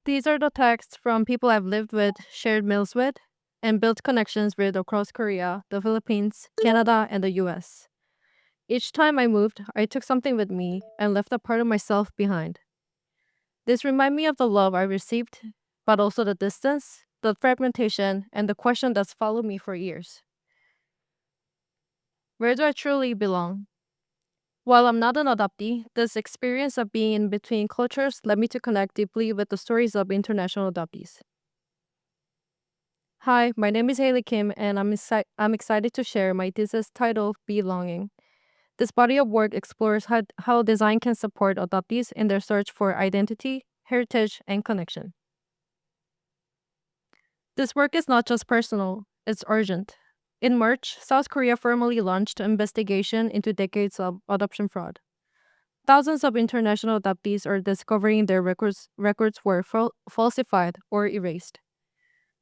These are the texts from people I've lived with, shared meals with, and built connections with across Korea, the Philippines, Canada, and the US. Each time I moved, I took something with me and left a part of myself behind. This reminded me of the love I received, but also the distance, the fragmentation, and the question that's followed me for years. Where do I truly belong? While I'm not an adoptee, this experience of being in between cultures led me to connect deeply with the stories of international adoptees. Hi, my name is Haley Kim, and I'm excited to share my thesis titled Belonging. This body of work explores how design can support adoptees in their search for identity, heritage, and connection. This work is not just personal, it's urgent. In March, South Korea formally launched an investigation into decades of adoption fraud. Thousands of international adoptees are discovering their records were falsified or erased.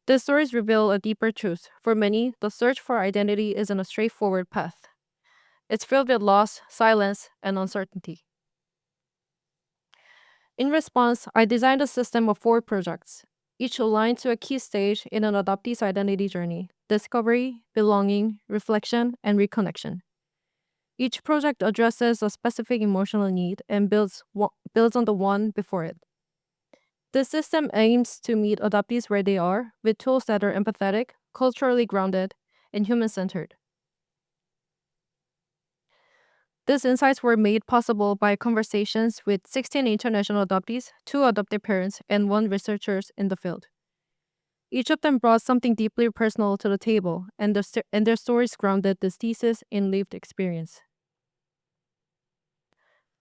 These stories reveal a deeper truth. For many, the search for identity isn't a straightforward path. It's filled with loss, silence, and uncertainty. In response, I designed a system of four projects, each aligned to a key stage in an adoptee's identity journey: discovery, belonging, reflection, and reconnection. Each project addresses a specific emotional need and builds on the one before it. This system aims to meet adoptees where they are with tools that are empathetic, culturally grounded, and human centered. These insights were made possible by conversations with 16 international adoptees, two adoptive parents, and one researcher in the field. Each of them brought something deeply personal to the table, and their stories grounded this thesis in lived experience.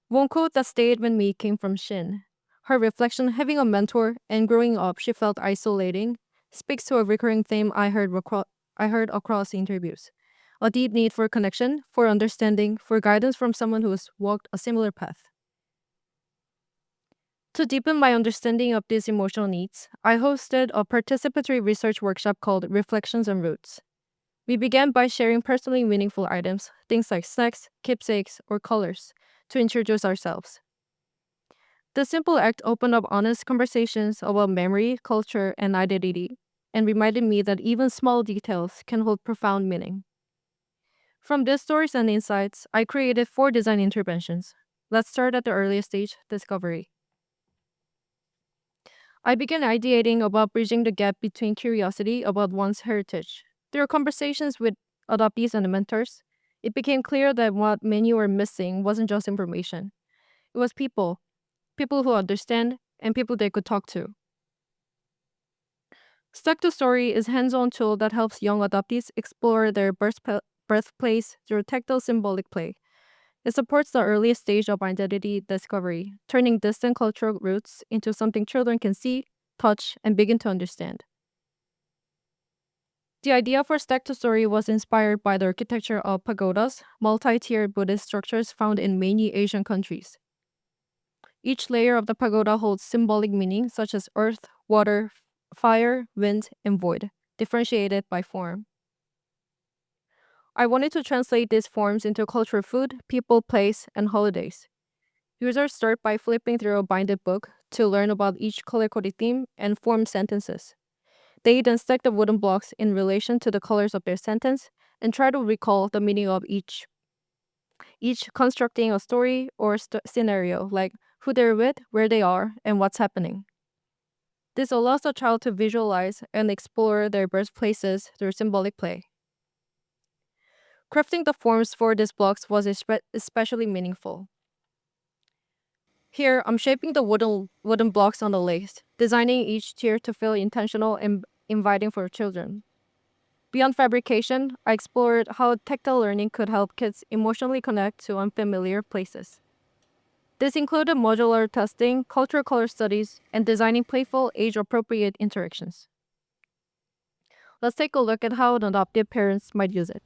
One quote that stayed with me came from Shin. Her reflection, having a mentor and growing up, she felt isolating, speaks to a recurring theme I heard across interviews: a deep need for connection, for understanding, for guidance from someone who has walked a similar path. To deepen my understanding of these emotional needs, I hosted a participatory research workshop called Reflections and Roots. We began by sharing personally meaningful items, things like snacks, keepsakes, or colors, to introduce ourselves. The simple act opened up honest conversations about memory, culture, and identity, and reminded me that even small details can hold profound meaning. From these stories and insights, I created four design interventions. Let's start at the earliest stage: discovery. I began ideating about bridging the gap between curiosity about one's heritage. Through conversations with adoptees and mentors, it became clear that what many were missing wasn't just information. It was people who understand, and people they could talk to. Stuck to Story is a hands-on tool that helps young adoptees explore their birthplace through tactile symbolic play. It supports the earliest stage of identity discovery, turning distant cultural roots into something children can see, touch, and begin to understand. The idea for Stack to Story was inspired by the architecture of pagodas, multi-tiered Buddhist structures found in many Asian countries. Each layer of the pagoda holds symbolic meaning such as earth, water, fire, wind, and void, differentiated by form. I wanted to translate these forms into cultural food, people, place, and holidays. Users start by flipping through a binded book to learn about each color-coded theme and form sentences. They then stack the wooden blocks in relation to the colors of their sentence and try to recall the meaning of each constructing a story or scenario, like who they're with, where they are, and what's happening. This allows the child to visualize and explore their birthplaces through symbolic play. Crafting the forms for these blocks was especially meaningful. Here, I'm shaping the wooden blocks on the list, designing each tier to feel intentional and inviting for children. Beyond fabrication, I explored how tactile learning could help kids emotionally connect to unfamiliar places. This included modular testing, cultural color studies, and designing playful, age-appropriate interactions. Let's take a look at how an adoptive parents might use it.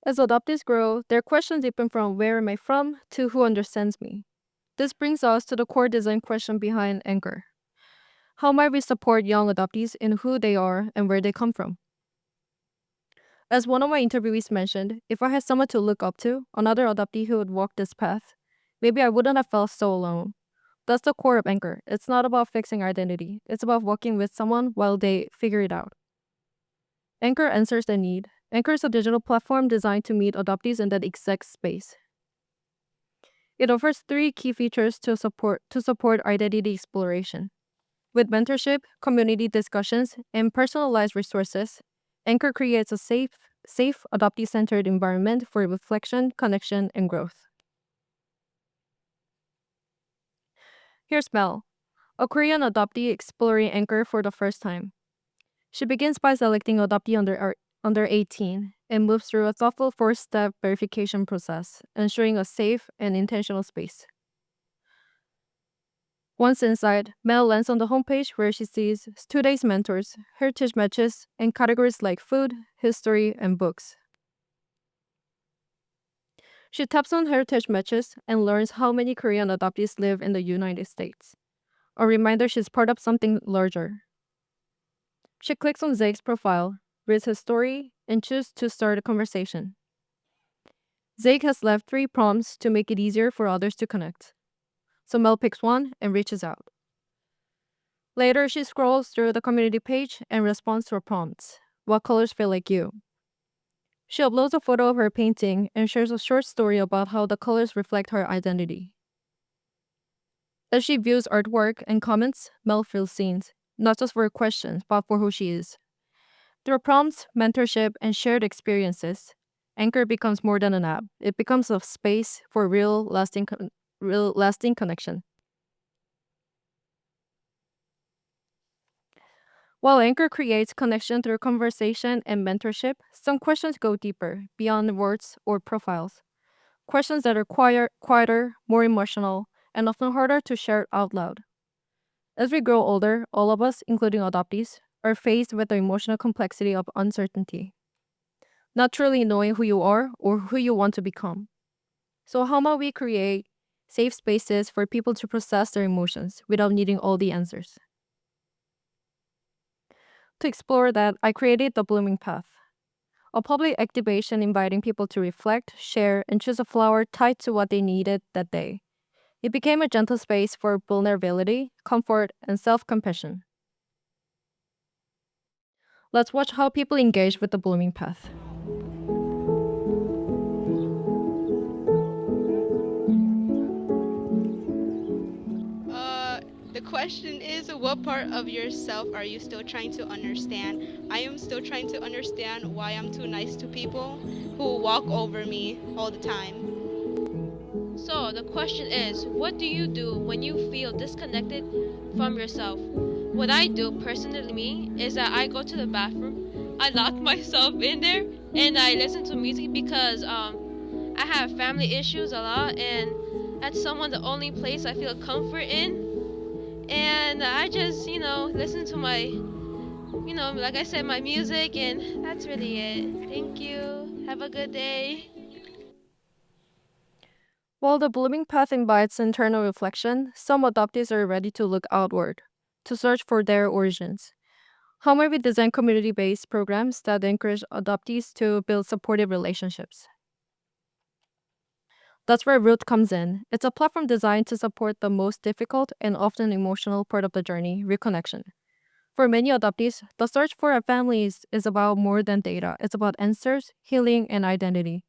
As adoptees grow, their questions deepen from where am I from to who understands me. This brings us to the core design question behind Anchor. How might we support young adoptees in who they are and where they come from? As one of my interviewees mentioned, if I had someone to look up to, another adoptee who would walk this path, maybe I wouldn't have felt so alone. That's the core of Anchor. It's not about fixing identity, it's about walking with someone while they figure it out. Anchor answers the need. Anchor is a digital platform designed to meet adoptees in that exact space. It offers three key features to support identity exploration. With mentorship, community discussions, and personalized resources, Anchor creates a safe adoptee-centered environment for reflection, connection, and growth. Here's Mel, a Korean adoptee exploring Anchor for the first time. She begins by selecting adoptee under 18 and moves through a thoughtful four-step verification process, ensuring a safe and intentional space. Once inside, Mel lands on the homepage where she sees today's mentors, heritage matches, and categories like food, history, and books. She taps on heritage matches and learns how many Korean adoptees live in the United States. A reminder she's part of something larger. She clicks on Zake's profile, reads his story, and chooses to start a conversation. Zake has left three prompts to make it easier for others to connect. So Mel picks one and reaches out. Later, she scrolls through the community page and responds to her prompts. What colors feel like you? She uploads a photo of her painting and shares a short story about how the colors reflect her identity. As she views artwork and comments, Mel feels seen, not just for her questions, but for who she is. Through prompts, mentorship, and shared experiences, Anchor becomes more than an app. It becomes a space for real lasting connection. While Anchor creates connection through conversation and mentorship, some questions go deeper, beyond words or profiles. Questions that are quieter, more emotional, and often harder to share out loud. As we grow older, all of us, including adoptees, are faced with the emotional complexity of uncertainty, not truly knowing who you are or who you want to become. So, how might we create safe spaces for people to process their emotions without needing all the answers? To explore that, I created the Blooming Path, a public activation inviting people to reflect, share, and choose a flower tied to what they needed that day. It became a gentle space for vulnerability, comfort, and self compassion. Let's watch how people engage with the Blooming Path. Uh, the question is, what part of yourself are you still trying to understand? I am still trying to understand why I'm too nice to people who walk over me all the time. So, the question is, what do you do when you feel disconnected from yourself? What I do, personally, me, is that I go to the bathroom, I lock myself in there, and I listen to music because I have family issues a lot, and that's someone the only place I feel comfort in. And I just, listen to my, like I said, my music, and that's really it. Thank you. Have a good day. While the Blooming Path invites internal reflection, some adoptees are ready to look outward, to search for their origins. How might we design community based programs that encourage adoptees to build supportive relationships? That's where Root comes in. It's a platform designed to support the most difficult and often emotional part of the journey, reconnection. For many adoptees, the search for a family is about more than data. It's about answers, healing, and identity.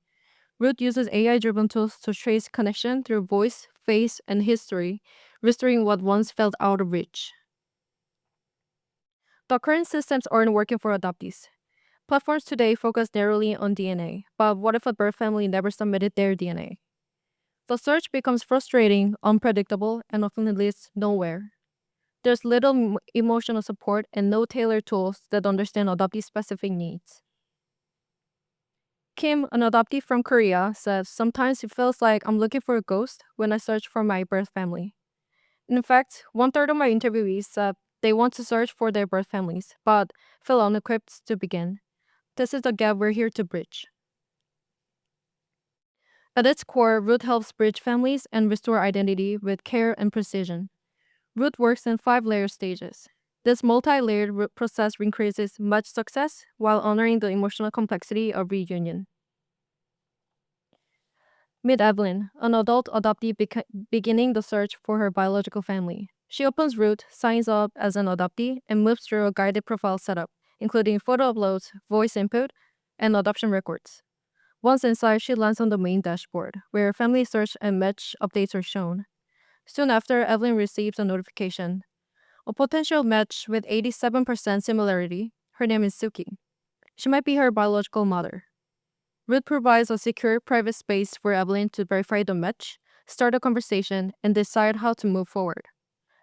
Root uses AI driven tools to trace connection through voice, face, and history, restoring what once felt out of reach. The current systems aren't working for adoptees. Platforms today focus narrowly on DNA, but what if a birth family never submitted their DNA? The search becomes frustrating, unpredictable, and often leads nowhere. There's little emotional support and no tailored tools that understand adoptee specific needs. Kim, an adoptee from Korea, says, sometimes it feels like I'm looking for a ghost when I search for my birth family. In fact, one third of my interviewees said they want to search for their birth families, but feel unequipped to begin. This is the gap we're here to bridge. At its core, Root helps bridge families and restore identity with care and precision. Root works in 5 layer stages. This multi-layered root process increases much success while honoring the emotional complexity of reunion. Meet Evelyn, an adult adoptee beginning the search for her biological family. She opens Root, signs up as an adoptee, and moves through a guided profile setup, including photo uploads, voice input, and adoption records. Once inside, she lands on the main dashboard, where family search and match updates are shown. Soon after, Evelyn receives a notification. A potential match with 87% similarity. Her name is Suki. She might be her biological mother. Root provides a secure, private space for Evelyn to verify the match, start a conversation, and decide how to move forward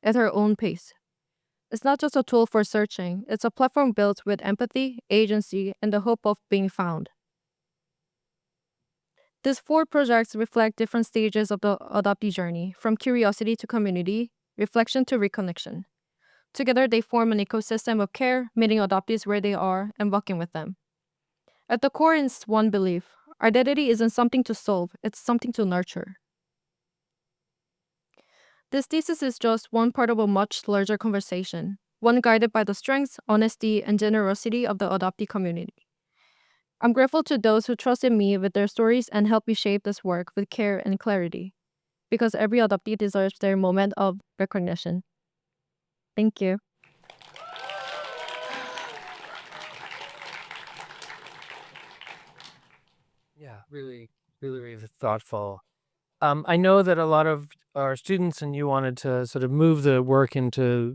at her own pace. It's not just a tool for searching, it's a platform built with empathy, agency, and the hope of being found. These 4 projects reflect different stages of the adoptee journey, from curiosity to community, reflection to reconnection. Together, they form an ecosystem of care, meeting adoptees where they are and walking with them. At the core is one belief: identity isn't something to solve, it's something to nurture. This thesis is just one part of a much larger conversation, one guided by the strengths, honesty, and generosity of the adoptee community. I'm grateful to those who trusted me with their stories and helped me shape this work with care and clarity, because every adoptee deserves their moment of recognition. Thank you. Yeah, really, really, really thoughtful. I know that a lot of our students and you wanted to sort of move the work into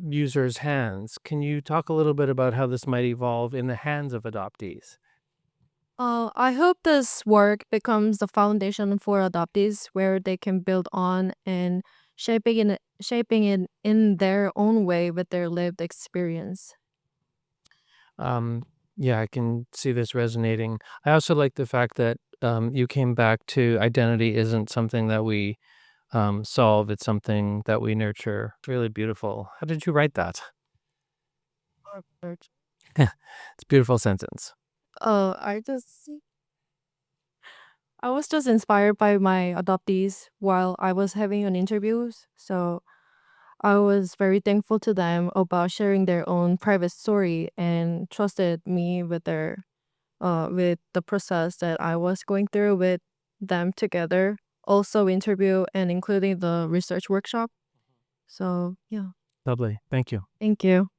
users' hands. Can you talk a little bit about how this might evolve in the hands of adoptees? I hope this work becomes the foundation for adoptees where they can build on and shaping it in their own way with their lived experience. Um, yeah, I can see this resonating. I also like the fact that you came back to identity isn't something that we solve, it's something that we nurture. Really beautiful. How did you write that? Research. It's a beautiful sentence. Uh, I just I was just inspired by my adoptees while I was having an interviews. So I was very thankful to them about sharing their own private story and trusted me with the process that I was going through with them together. Also interview and including the research workshop. So yeah, Lovely. Thank you. thank you.